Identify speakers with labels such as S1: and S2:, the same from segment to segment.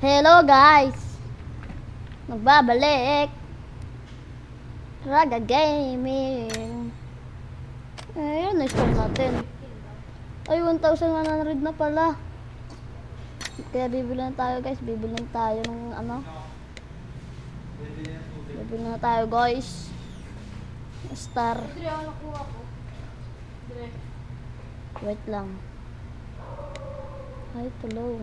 S1: Hello guys! Magbabalik! Raga Gaming! Ayun, na-start natin. Ay, 1,100 na pala. Kaya bibili na tayo guys. Bibili na tayo ng ano. Bibili na tayo guys. Star. Wait lang. Ay, tulong.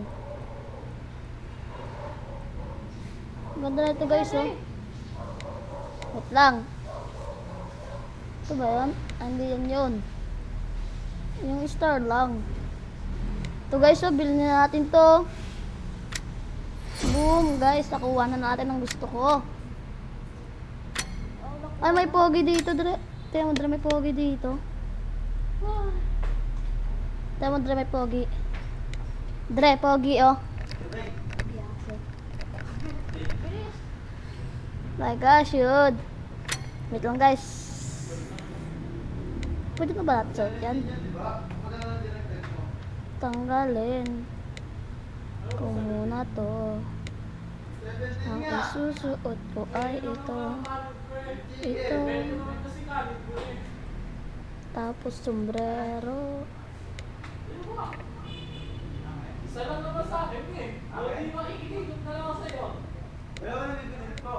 S1: Ganda na ito guys oh. Wait lang. Ito ba yun? Ah, hindi yan yun. Yung star lang. Ito guys oh, bilhin na natin to. Boom guys, nakuha na natin ang gusto ko. Ay, may pogi dito, Dre. Tingnan mo, Dre, may pogi dito. Tingnan mo, Dre, may pogi. Dre, pogi oh. My gosh, yun. Wait lang guys. Pwede na ba natin suot yan? Tanggalin ko muna to. Ang isusuot ko ay ito. Ito. Tapos sombrero.
S2: Isa lang naman sa akin eh. Hindi makikinig na lang ako sa'yo. Wala na dito nito.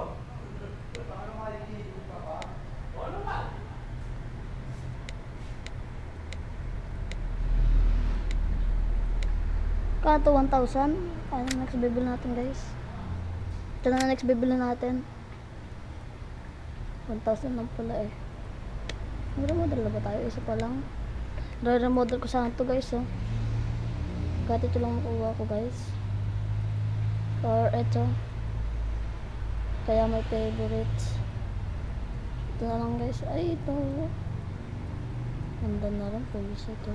S2: Paano makikinig ka pa? Ano ba?
S1: Kato 1,000. Ano next bibili natin guys? Ito na next bibili natin. 1,000 lang pala eh. Remodel na ba tayo? Isa pa lang. Remodel ko sana ito guys oh. Kahit ito lang makuha ko guys. Or ito. Kaya may favorites. Ito na lang guys. Ay ito. Ganda na rin. Police ito.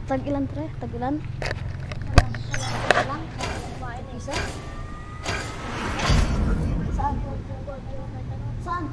S1: Tag ilan tre? Tag ilan? Isa? Saan? Saan?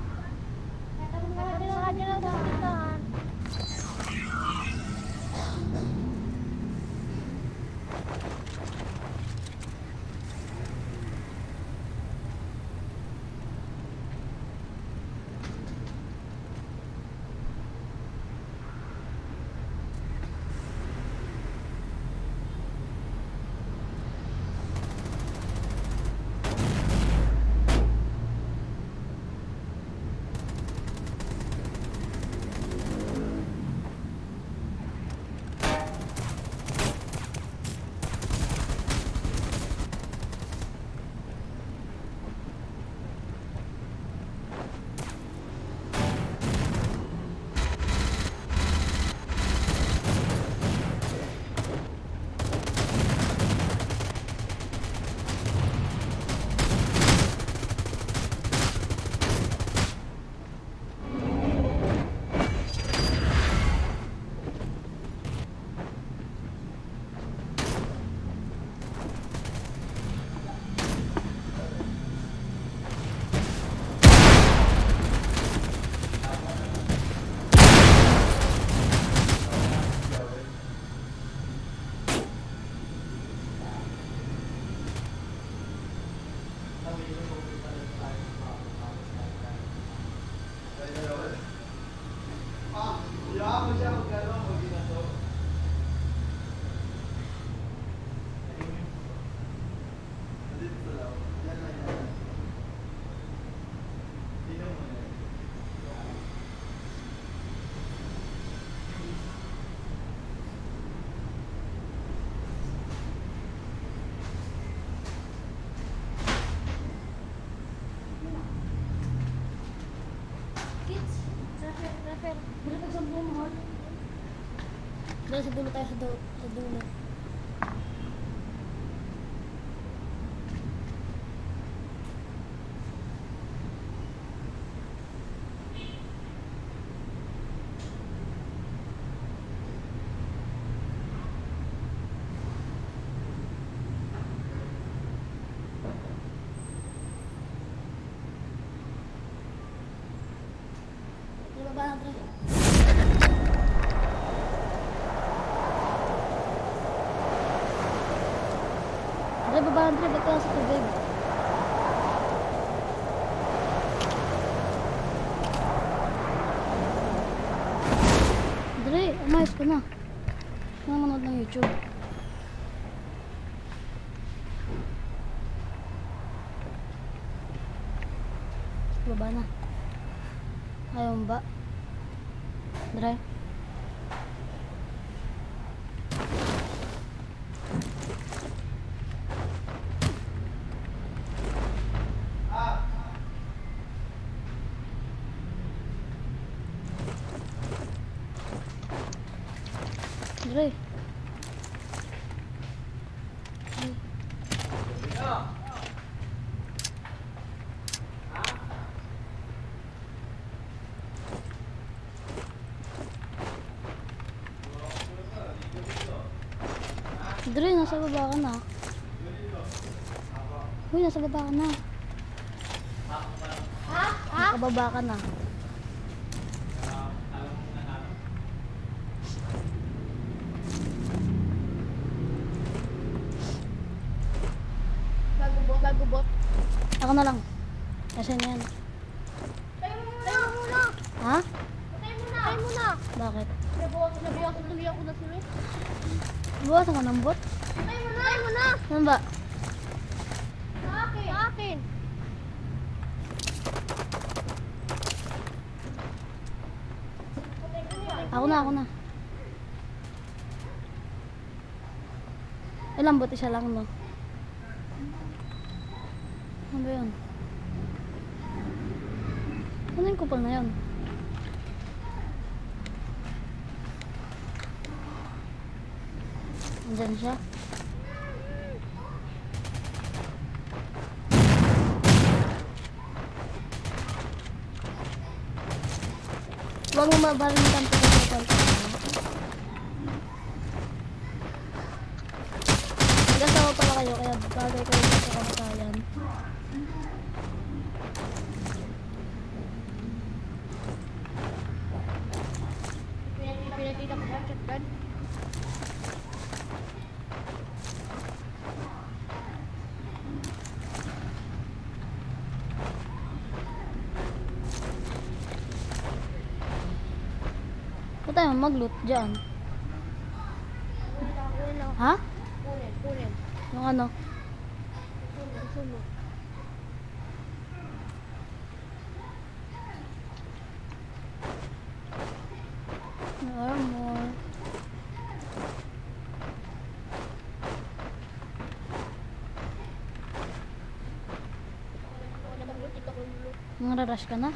S1: Dahil sa dulo tayo sa dulo. Di ba ba, Andre? Dre, baba, Dre, ba't ka sa tubig? Dre, umayos ka na. Manonood ng YouTube. Baba na. Ayaw mo ba? Dre? Dre? Dre, nasa baba ka na. Uy, nasa baba ka na. Nakababa ka na.
S3: Gagubot.
S1: Ako na lang. Kasi na yan.
S3: Tayo muna.
S1: Ha?
S3: Tayo muna.
S1: Bakit?
S3: Nabuwasan tuloy ako na sila.
S1: Buwasan ka ng bot?
S3: Tayo muna.
S1: Saan ba?
S3: Sa akin.
S1: Ako na. Ilang bot? Isa lang, no? Ano ba yun? Ano yung kupal na yun? Andyan siya. Huwag mo mabarin yung kanto ko sa kanto. Nag-asawa pala kayo, kaya bagay kayo sa kamatayan.
S3: Pinatita ko sa shotgun.
S1: Ba't tayo mag-loot dyan? Ha?
S3: Kunin.
S1: Yung ano?
S3: Sunog.
S1: May armor. Nangararush ka na?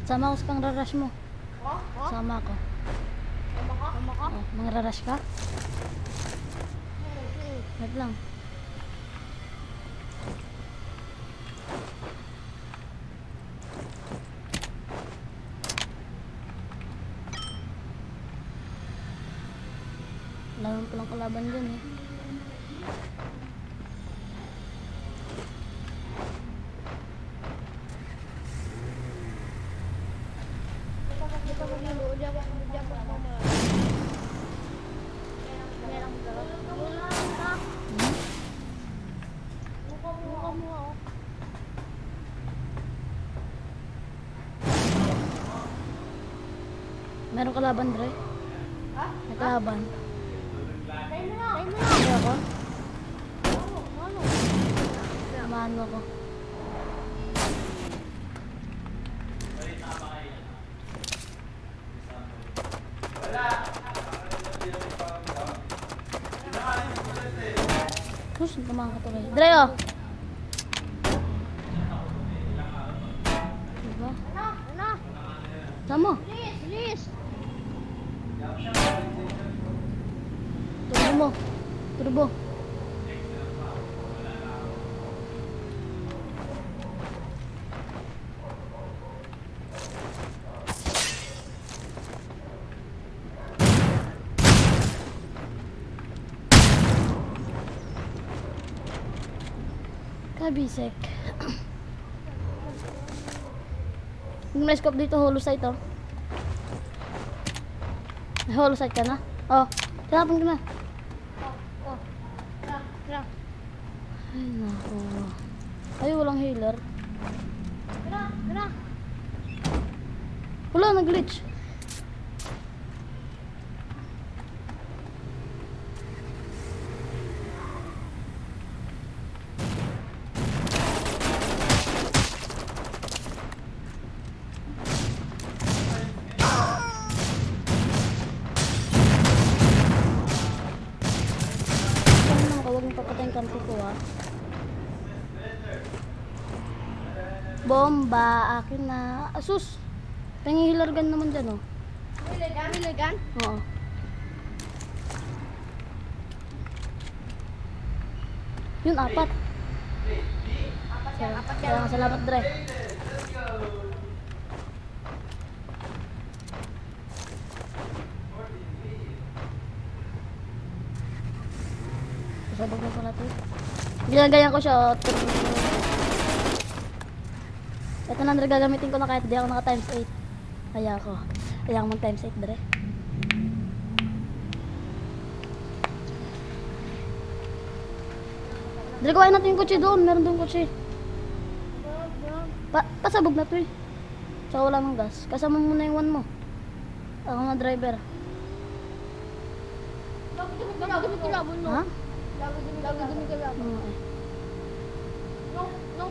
S1: Sama ako sa kang rarush mo. Sama ako.
S3: Tama ka?
S1: Oh, mangararush ka? Wait lang. Laro palang kalaban dyan eh.
S3: Dito ko nilo. Diyan ako mamaya. Merang dalawa.
S1: Hmm?
S3: Mukha mo ako.
S1: Meron kalaban, Dre?
S3: Ha?
S1: May kalaban.
S3: Tayo muna.
S1: Hindi ako?
S3: Ano?
S1: Samahan mo ko. Push, tumahan ka tuloy. Dre, oh! Diba?
S3: Ano?
S1: Sama mo.
S3: Bilis.
S1: Turbo mo. Turbo. Kabisek. Yung na-scope dito, holo sa ito. May hollow sight ka na? Oh, tinapon ko na.
S3: Oh. Tara, tara.
S1: Ay, naku. Ay, walang healer.
S3: Tara, tara.
S1: Wala, nag-glitch. Ano naman ka, huwag mong papatayin kampi ko, ha? Bomba, akin na. Asus! Pengi healer gun naman dyan, oh.
S3: Miligan?
S1: Oo. Yun, apat.
S3: Apat yan, apat yan.
S1: Kaya salamat, Dre. Sabog na pala ito. Ginagayan ko siya, oh. Ito na, Dre, gagamitin ko na kahit di ako naka times 8. Kaya ako. Kaya ako mag times 8, Dre. Dre, kuhain natin yung kotse doon. Meron doon kotse. Pasabog na to eh. Tsaka wala ng gas. Kasama mo na yung one mo. Ako na driver.
S3: Lagi dumi kilabon, no?
S1: Ha?
S3: Lagi dumi kilabon.
S1: Oo eh.
S3: No, no.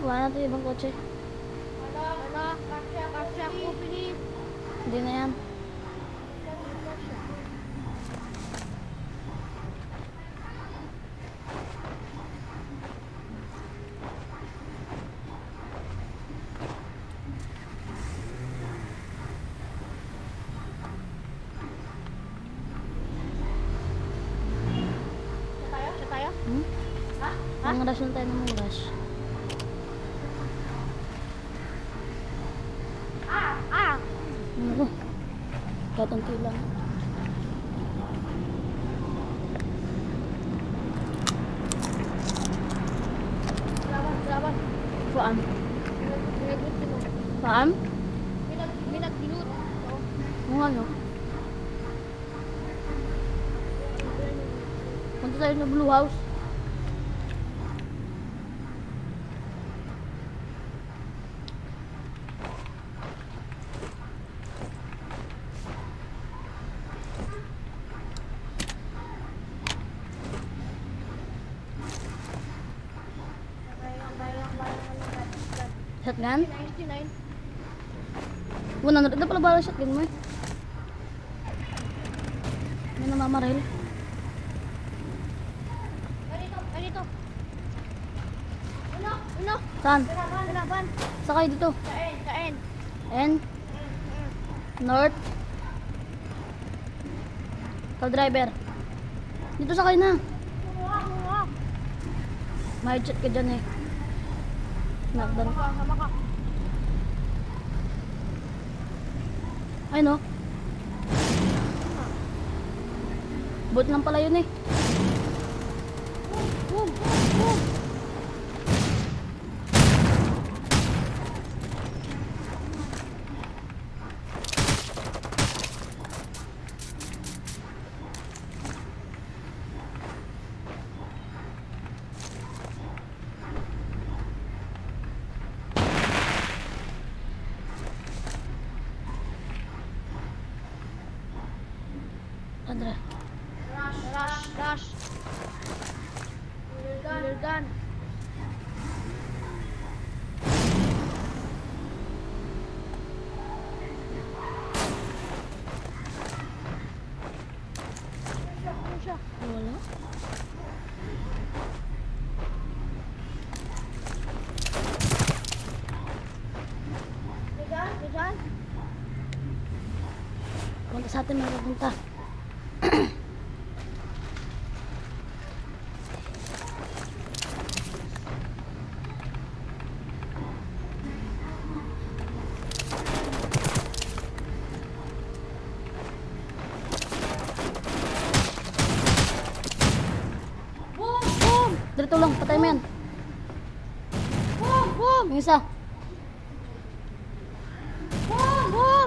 S1: Kuhain natin yung ibang kotse.
S3: Ala, kasya ko, Pilip.
S1: Hindi na yan.
S3: Siya tayo?
S1: Hmm?
S3: Ha?
S1: Ang rush lang tayo ng rush.
S3: Ah!
S1: Ano? Katunti lang.
S3: Laban.
S1: Paan?
S3: Pinagut mo.
S1: Paan?
S3: Pinagdilut. Oo.
S1: Kung ano? Punta tayo na Blue House. Shotgun?
S3: 99.
S1: 100 na pala ba shotgun mo eh? May namamaril.
S3: Ganito. Uno.
S1: Saan?
S3: Laban.
S1: Sakay dito.
S3: Kain.
S1: N. North. Ikaw driver. Dito sakay na.
S3: Kumuha.
S1: May chat ka dyan eh. Knockdown.
S3: Sama ka.
S1: Ay no. Bot lang pala yun eh.
S3: Boom.
S1: Andre.
S3: Rush. Clear gun. Ano siya?
S1: Wala.
S3: Clear gun.
S1: Punta sa atin, may pupunta.
S3: Boom.
S1: Dito lang, patay mo yan.
S3: Boom.
S1: Yung isa.
S3: Boom.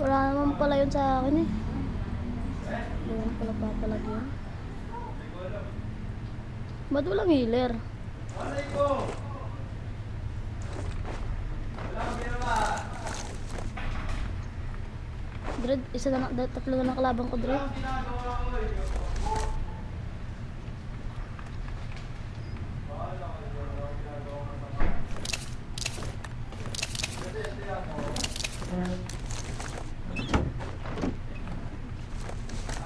S1: Wala naman pala yun sa akin eh. Hindi naman pala papalag yun. Ba't walang healer?
S2: Malay ko! Wala kang ginawa.
S1: Dread, tatlo na nakalaban ko, Dread.
S2: Ang ginagawa ko eh. Bahala ka, wala kang ginagawa masama. Kasi ako.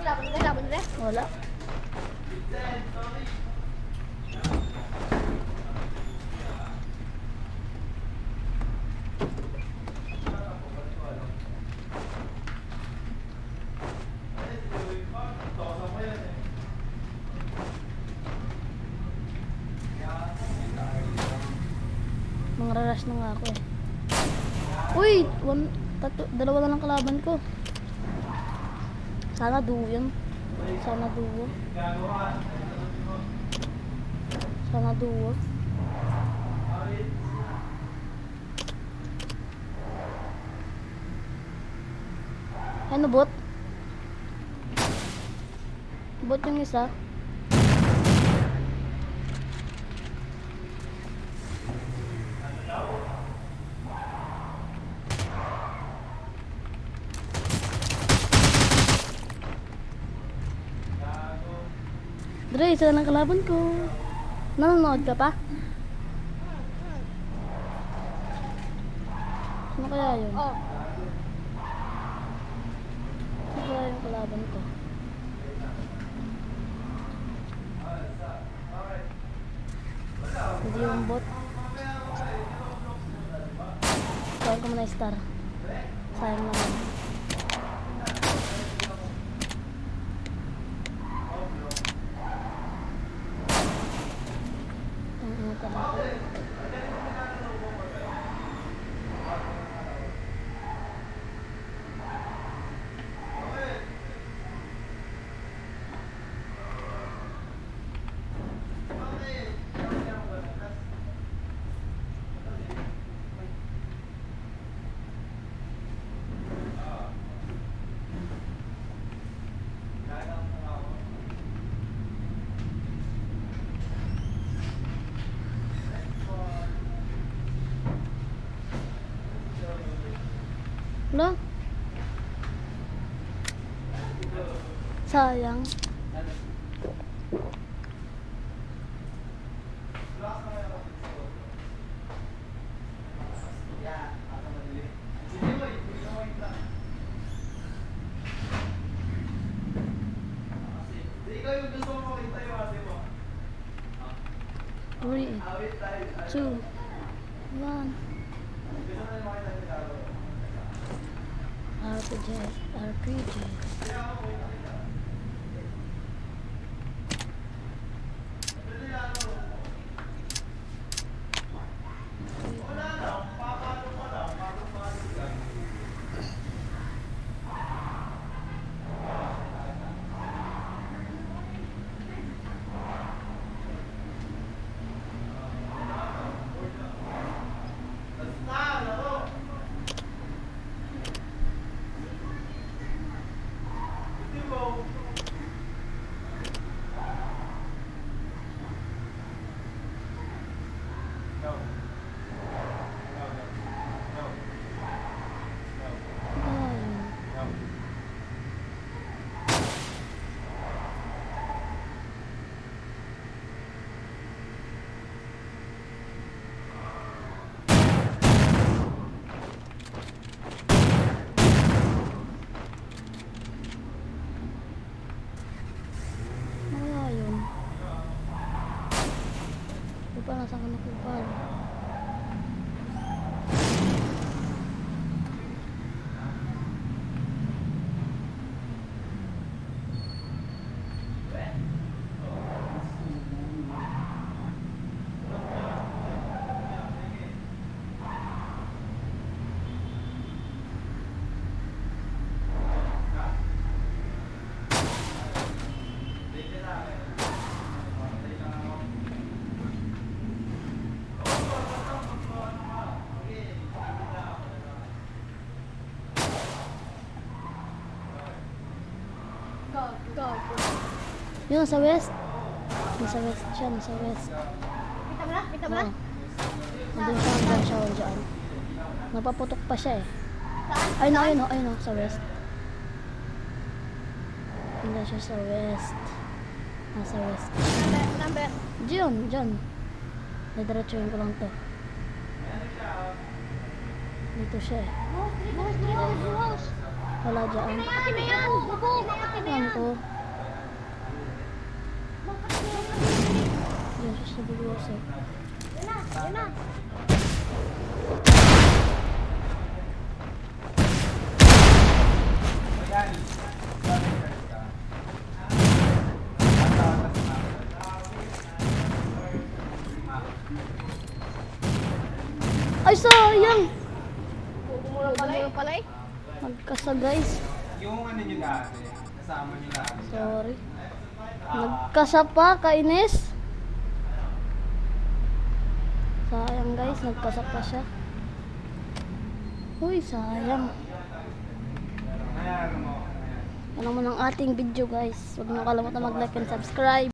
S3: Laban nila.
S1: Wala.
S2: Vincent, sorry.
S1: Mangrarush na nga ako eh. Uy! Dalawa na lang kalaban ko. Sana duo yun. Sana duo. Sana duo. Ano bot? Bot yung isa. Dre, isa na ng kalaban ko. Nanonood ka pa? Ano kaya yun?
S3: Oh.
S1: Ano kaya yung kalaban ko? Hindi yung bot. Kaya ko muna star. Sayang naman. Ang talaga. Wala. Sayang.
S2: Ikaw yung gusto mo makita yung ate mo.
S1: 3,
S2: Awit tayo.
S1: 2, 1.
S2: Gusto na yung makita yung ate mo.
S1: RPG, RPG.
S2: Di mo?
S1: Yun, nasa west. Nasa west siya, nasa west.
S3: Kita mo na? Kita mo na?
S1: Oo. Nandun siya, dyan. Napaputok pa siya eh.
S3: Saan?
S1: Ayun o, sa west. Nandun siya sa west. Nasa west.
S3: Number.
S1: Diyan. Didiretsuhin ko lang to. Dito siya eh.
S3: House.
S1: Wala dyan.
S3: Akin na yan. Bubog. Akin na
S1: Ayan
S3: yan.
S1: ko. Diyan siya sa bugos eh.
S3: Yan na. Yan na.
S1: Ay, sayang!
S3: Bumura pala eh.
S1: Magkasa guys.
S2: Yung ano nyo dati, kasama nyo dati.
S1: Sorry. Nagkasa pa, kainis. Sayang guys, nagkasa pa siya. Uy, sayang.
S2: Ayan mo.
S1: Yan naman ang ating video guys. Huwag niyo kalimutan mag-like and subscribe.